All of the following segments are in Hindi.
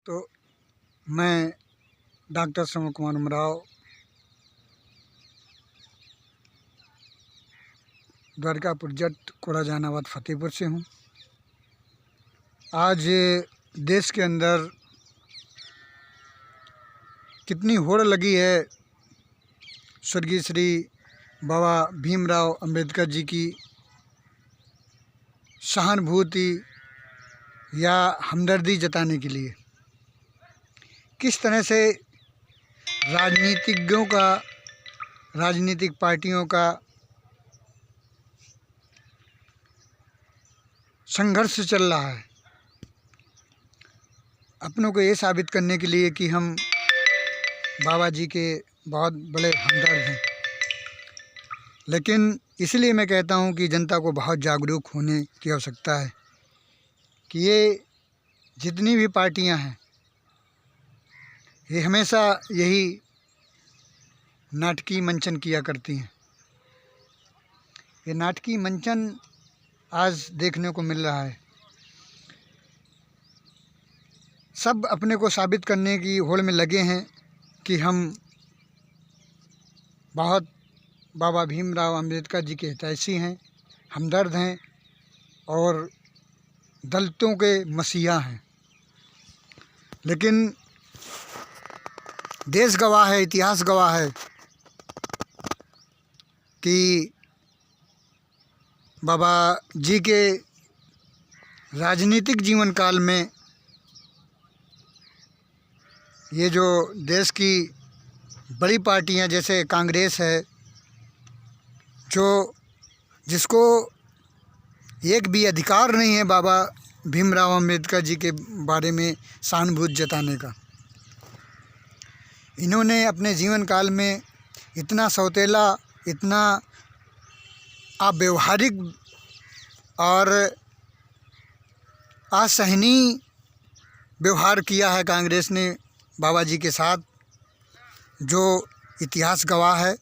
तो मैं डॉक्टर श्रवण कुमार उमराव द्वारकापुर जट कोड़ा जहानाबाद फतेहपुर से हूँ। आज देश के अंदर कितनी होड़ लगी है स्वर्गीय श्री बाबा भीमराव अंबेडकर जी की सहानुभूति या हमदर्दी जताने के लिए। किस तरह से राजनीतिज्ञों का, राजनीतिक पार्टियों का संघर्ष चल रहा है अपनों को ये साबित करने के लिए कि हम बाबा जी के बहुत बड़े हमदर्द हैं। लेकिन इसलिए मैं कहता हूँ कि जनता को बहुत जागरूक होने की आवश्यकता है कि ये जितनी भी पार्टियां हैं ये हमेशा यही नाटकीय मंचन किया करती हैं। ये नाटकीय मंचन आज देखने को मिल रहा है। सब अपने को साबित करने की होड़ में लगे हैं कि हम बहुत बाबा भीमराव अंबेडकर जी के हितैषी हैं, हमदर्द हैं और दलितों के मसीहा हैं। लेकिन देश गवाह है, इतिहास गवाह है कि बाबा जी के राजनीतिक जीवन काल में ये जो देश की बड़ी पार्टियां जैसे कांग्रेस है, जो जिसको एक भी अधिकार नहीं है बाबा भीमराव अंबेडकर जी के बारे में सहानुभूति जताने का, इन्होंने अपने जीवन काल में इतना सौतेला, इतना अव्यवहारिक और असहनीय व्यवहार किया है कांग्रेस ने बाबा जी के साथ, जो इतिहास गवाह है।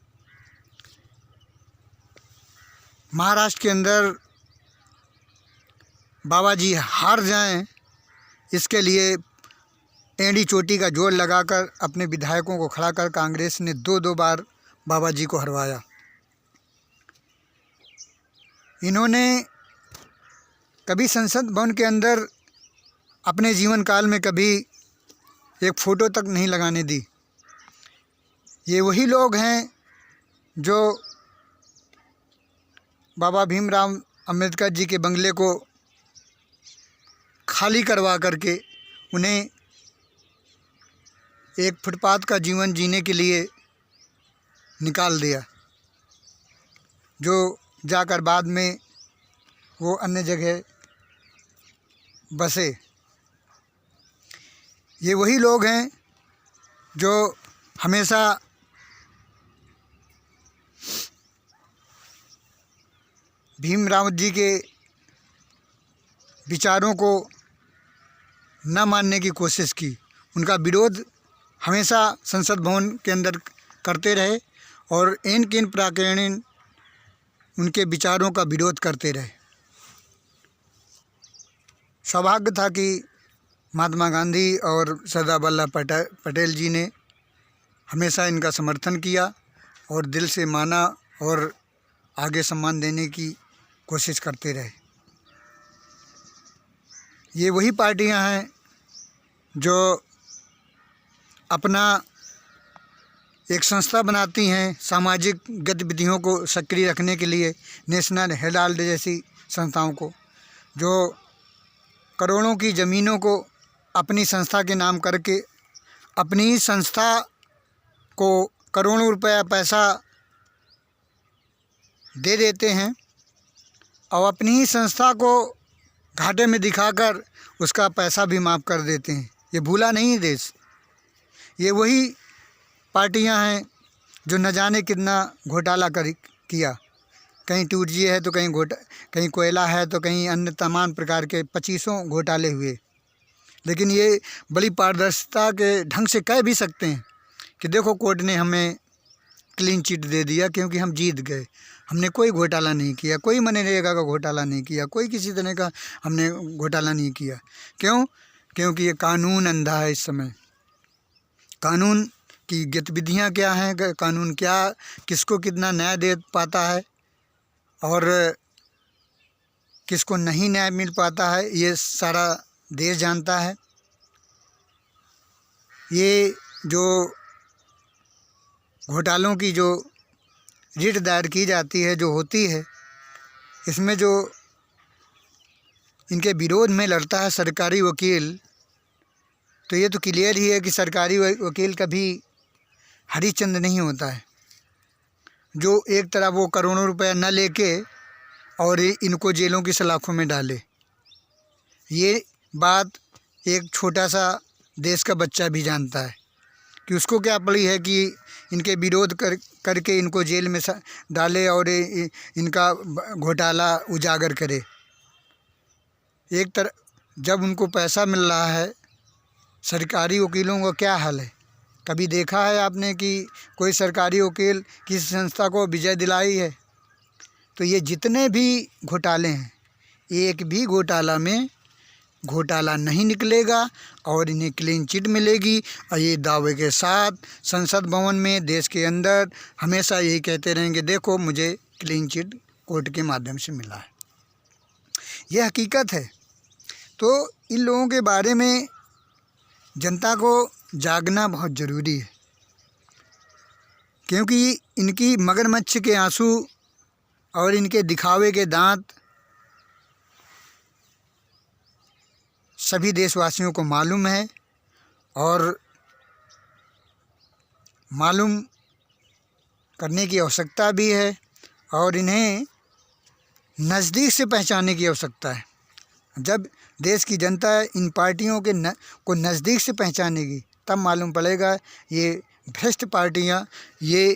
महाराष्ट्र के अंदर बाबा जी हार जाएं, इसके लिए एड़ी चोटी का जोर लगाकर अपने विधायकों को खड़ा कर कांग्रेस ने दो बार बाबा जी को हरवाया। इन्होंने कभी संसद भवन के अंदर अपने जीवन काल में कभी एक फ़ोटो तक नहीं लगाने दी। ये वही लोग हैं जो बाबा भीमराव अंबेडकर जी के बंगले को खाली करवा करके उन्हें एक फुटपाथ का जीवन जीने के लिए निकाल दिया, जो जाकर बाद में वो अन्य जगह बसे। ये वही लोग हैं जो हमेशा भीमराव जी के विचारों को न मानने की कोशिश की, उनका विरोध हमेशा संसद भवन के अंदर करते रहे और इन किन प्राकीर्णिन उनके विचारों का विरोध करते रहे। सौभाग्य था कि महात्मा गांधी और सरदार वल्लभ पटेल जी ने हमेशा इनका समर्थन किया और दिल से माना और आगे सम्मान देने की कोशिश करते रहे। ये वही पार्टियां हैं जो अपना एक संस्था बनाती हैं सामाजिक गतिविधियों को सक्रिय रखने के लिए, नेशनल हेराल्ड जैसी संस्थाओं को, जो करोड़ों की ज़मीनों को अपनी संस्था के नाम करके अपनी ही संस्था को करोड़ों रुपया पैसा दे देते हैं और अपनी ही संस्था को घाटे में दिखाकर उसका पैसा भी माफ़ कर देते हैं। ये भूला नहीं है देश। ये वही पार्टियां हैं जो न जाने कितना घोटाला किया, कहीं 2G है तो कहीं कोयला है तो कहीं अन्य तमाम प्रकार के 25 घोटाले हुए। लेकिन ये बड़ी पारदर्शिता के ढंग से कह भी सकते हैं कि देखो कोर्ट ने हमें क्लीन चिट दे दिया क्योंकि हम जीत गए, हमने कोई घोटाला नहीं किया, कोई मनरेगा का घोटाला नहीं किया, कोई किसी तरह का हमने घोटाला नहीं किया। क्यों? क्योंकि ये कानून अंधा है। इस समय कानून की गतिविधियाँ क्या हैं, कानून क्या किसको कितना न्याय दे पाता है और किसको नहीं न्याय मिल पाता है, ये सारा देश जानता है। ये जो घोटालों की जो रिट दायर की जाती है, जो होती है, इसमें जो इनके विरोध में लड़ता है सरकारी वकील, तो ये तो क्लियर ही है कि सरकारी वकील कभी हरिश्चंद्र नहीं होता है, जो एक तरह वो करोड़ों रुपया न लेके और इनको जेलों की सलाखों में डाले। ये बात एक छोटा सा देश का बच्चा भी जानता है कि उसको क्या पड़ी है कि इनके विरोध करके इनको जेल में डाले और इनका घोटाला उजागर करे। एक तरह जब उनको पैसा मिल रहा है, सरकारी वकीलों का क्या हाल है? कभी देखा है आपने कि कोई सरकारी वकील किसी संस्था को विजय दिलाई है? तो ये जितने भी घोटाले हैं, एक भी घोटाला में घोटाला नहीं निकलेगा और इन्हें क्लीन चिट मिलेगी। और ये दावे के साथ संसद भवन में, देश के अंदर हमेशा यही कहते रहेंगे, देखो मुझे क्लीन चिट कोर्ट के माध्यम से मिला है। यह हकीकत है। तो इन लोगों के बारे में जनता को जागना बहुत ज़रूरी है, क्योंकि इनकी मगरमच्छ के आंसू और इनके दिखावे के दांत सभी देशवासियों को मालूम है और मालूम करने की आवश्यकता भी है और इन्हें नज़दीक से पहचानने की आवश्यकता है। जब देश की जनता इन पार्टियों के को नज़दीक से पहचानेगी, तब मालूम पड़ेगा ये भ्रष्ट पार्टियां ये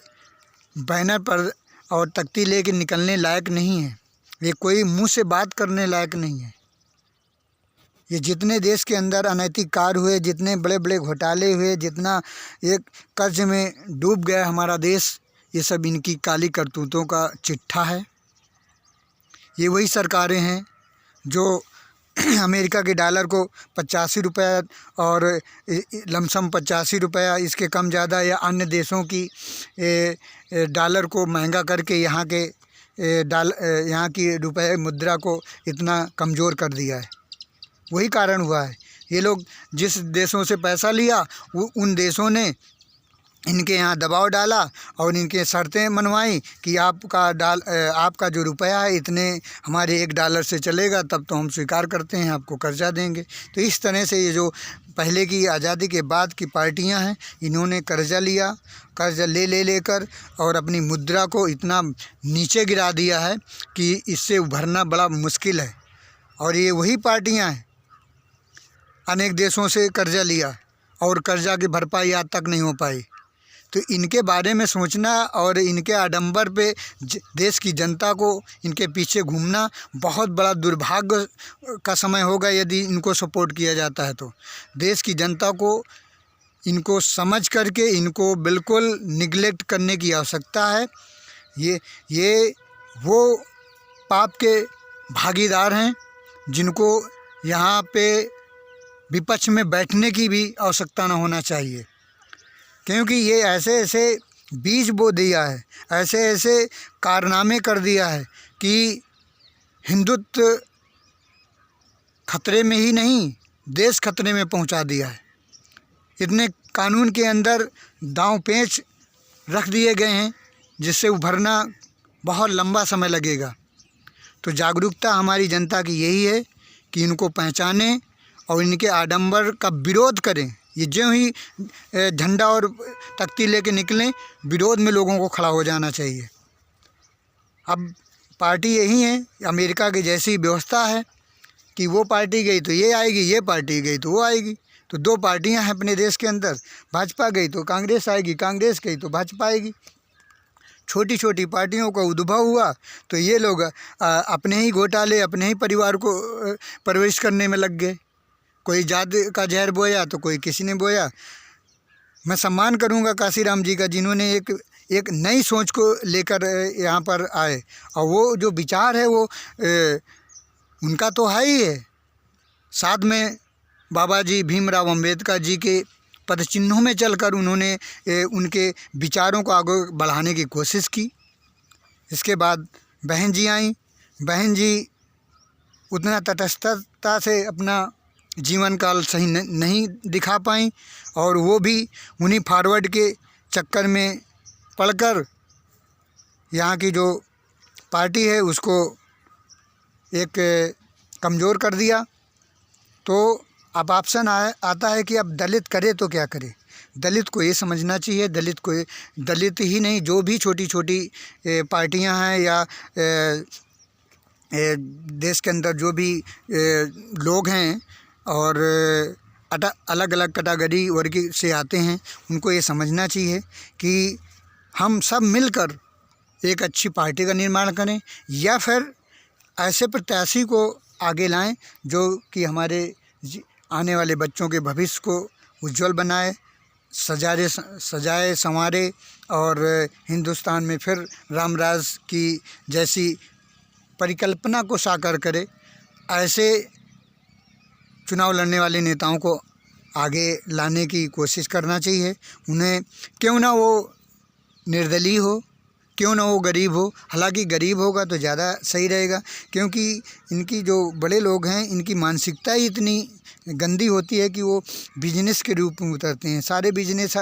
बैनर पर और तख्ती लेके निकलने लायक नहीं है। ये कोई मुंह से बात करने लायक नहीं है। ये जितने देश के अंदर अनैतिक कार्य हुए, जितने बड़े बड़े घोटाले हुए, जितना एक कर्ज में डूब गया हमारा देश, ये सब इनकी काली करतूतों का चिट्ठा है। ये वही सरकारें हैं जो अमेरिका के डॉलर को 85 रुपया और लमसम 85 रुपया, इसके कम ज़्यादा, या अन्य देशों की डॉलर को महंगा करके यहाँ की रुपये मुद्रा को इतना कमज़ोर कर दिया है। वही कारण हुआ है। ये लोग जिस देशों से पैसा लिया, वो उन देशों ने इनके यहाँ दबाव डाला और इनके शर्तें मनवाई कि आपका जो रुपया है इतने हमारे $1 से चलेगा, तब तो हम स्वीकार करते हैं, आपको कर्जा देंगे। तो इस तरह से ये जो पहले की आज़ादी के बाद की पार्टियां हैं, इन्होंने कर्जा लिया, कर्जा लेकर और अपनी मुद्रा को इतना नीचे गिरा दिया है कि इससे उभरना बड़ा मुश्किल है। और ये वही पार्टियां हैं, अनेक देशों से कर्जा लिया और कर्जा की भरपाई आज तक नहीं हो पाई। तो इनके बारे में सोचना और इनके आडंबर पे देश की जनता को इनके पीछे घूमना बहुत बड़ा दुर्भाग्य का समय होगा। यदि इनको सपोर्ट किया जाता है तो देश की जनता को इनको समझ करके इनको बिल्कुल निगलेक्ट करने की आवश्यकता है। ये वो पाप के भागीदार हैं जिनको यहाँ पे विपक्ष में बैठने की भी आवश्यकता न होना चाहिए, क्योंकि ये ऐसे बीज बो दिया है, ऐसे कारनामे कर दिया है कि हिंदुत्व खतरे में ही नहीं, देश खतरे में पहुंचा दिया है। इतने कानून के अंदर दांव पेंच रख दिए गए हैं जिससे उभरना बहुत लंबा समय लगेगा। तो जागरूकता हमारी जनता की यही है कि इनको पहचानें और इनके आडंबर का विरोध करें। ये जो ही झंडा और तख्ती लेके निकलें, विरोध में लोगों को खड़ा हो जाना चाहिए। अब पार्टी यही है, अमेरिका की जैसी व्यवस्था है कि वो पार्टी गई तो ये आएगी, ये पार्टी गई तो वो आएगी। तो दो पार्टियां हैं अपने देश के अंदर, भाजपा गई तो कांग्रेस आएगी, कांग्रेस गई तो भाजपा आएगी। छोटी छोटी पार्टियों का उद्भव हुआ तो ये लोग अपने ही घोटाले, अपने ही परिवार को परवरिश करने में लग गए। कोई जात का जहर बोया तो कोई किसी ने बोया। मैं सम्मान करूंगा काशीराम जी का, जिन्होंने एक नई सोच को लेकर यहाँ पर आए, और वो जो विचार है वो उनका तो है ही है, साथ में बाबा जी भीमराव अंबेडकर जी के पदचिन्हों में चलकर उन्होंने उनके विचारों को आगे बढ़ाने की कोशिश की। इसके बाद बहन जी आई। बहन जी उतना तटस्थता से अपना जीवन काल सही नहीं दिखा पाई और वो भी उन्हीं फॉरवर्ड के चक्कर में पड़कर यहाँ की जो पार्टी है उसको एक कमज़ोर कर दिया। तो अब ऑप्शन आता है कि अब दलित करे तो क्या करे। दलित को ये समझना चाहिए, दलित ही नहीं, जो भी छोटी छोटी पार्टियां हैं या देश के अंदर जो भी लोग हैं और अलग अलग कैटेगरी वर्ग से आते हैं, उनको ये समझना चाहिए कि हम सब मिलकर एक अच्छी पार्टी का निर्माण करें या फिर ऐसे प्रत्याशी को आगे लाएं जो कि हमारे आने वाले बच्चों के भविष्य को उज्जवल बनाए, सजाए संवारे और हिंदुस्तान में फिर रामराज की जैसी परिकल्पना को साकार करे। ऐसे चुनाव लड़ने वाले नेताओं को आगे लाने की कोशिश करना चाहिए। उन्हें क्यों ना वो निर्दलीय हो, क्यों ना वो गरीब हो, हालांकि गरीब होगा तो ज़्यादा सही रहेगा, क्योंकि इनकी जो बड़े लोग हैं इनकी मानसिकता ही इतनी गंदी होती है कि वो बिजनेस के रूप में उतरते हैं। सारे बिजनेस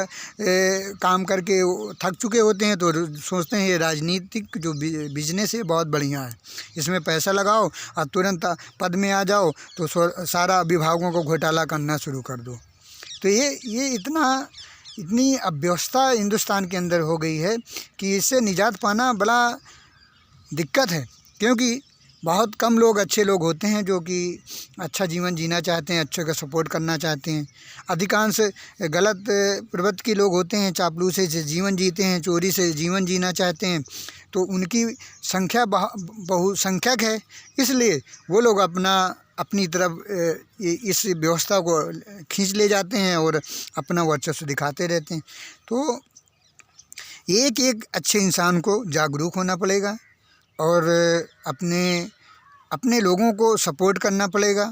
काम करके थक चुके होते हैं तो सोचते हैं ये राजनीतिक जो बिजनेस है बहुत बढ़िया है, इसमें पैसा लगाओ और तुरंत पद में आ जाओ तो सारा विभागों को घोटाला करना शुरू कर दो। तो ये इतनी अव्यवस्था हिंदुस्तान के अंदर हो गई है कि इससे निजात पाना बड़ा दिक्कत है, क्योंकि बहुत कम लोग अच्छे लोग होते हैं जो कि अच्छा जीवन जीना चाहते हैं, अच्छे का सपोर्ट करना चाहते हैं। अधिकांश गलत प्रवृत्ति के लोग होते हैं, चापलूसी से जीवन जीते हैं, चोरी से जीवन जीना चाहते हैं। तो उनकी संख्या बहुसंख्यक है, इसलिए वो लोग अपनी तरफ इस व्यवस्था को खींच ले जाते हैं और अपना वर्चस्व दिखाते रहते हैं। तो एक एक अच्छे इंसान को जागरूक होना पड़ेगा और अपने लोगों को सपोर्ट करना पड़ेगा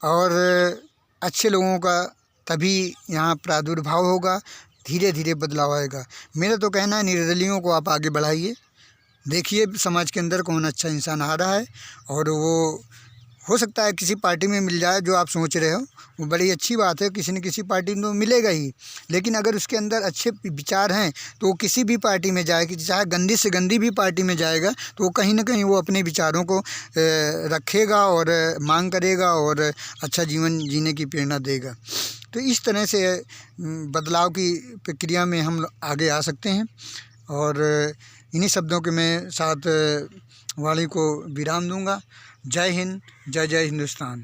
और अच्छे लोगों का तभी यहाँ प्रादुर्भाव होगा, धीरे धीरे बदलाव आएगा। मेरा तो कहना है निर्दलियों को आप आगे बढ़ाइए, देखिए समाज के अंदर कौन अच्छा इंसान आ रहा है और वो हो सकता है किसी पार्टी में मिल जाए जो आप सोच रहे हो, वो बड़ी अच्छी बात है, किसी न किसी पार्टी में तो मिलेगा ही। लेकिन अगर उसके अंदर अच्छे विचार हैं तो वो किसी भी पार्टी में जाएगी, चाहे गंदी से गंदी भी पार्टी में जाएगा तो वो कहीं ना कहीं वो अपने विचारों को रखेगा और मांग करेगा और अच्छा जीवन जीने की प्रेरणा देगा। तो इस तरह से बदलाव की प्रक्रिया में हम आगे आ सकते हैं। और इन्हीं शब्दों के मैं साथ वाणी को विराम दूंगा। जय हिंद, जय जय हिंदुस्तान।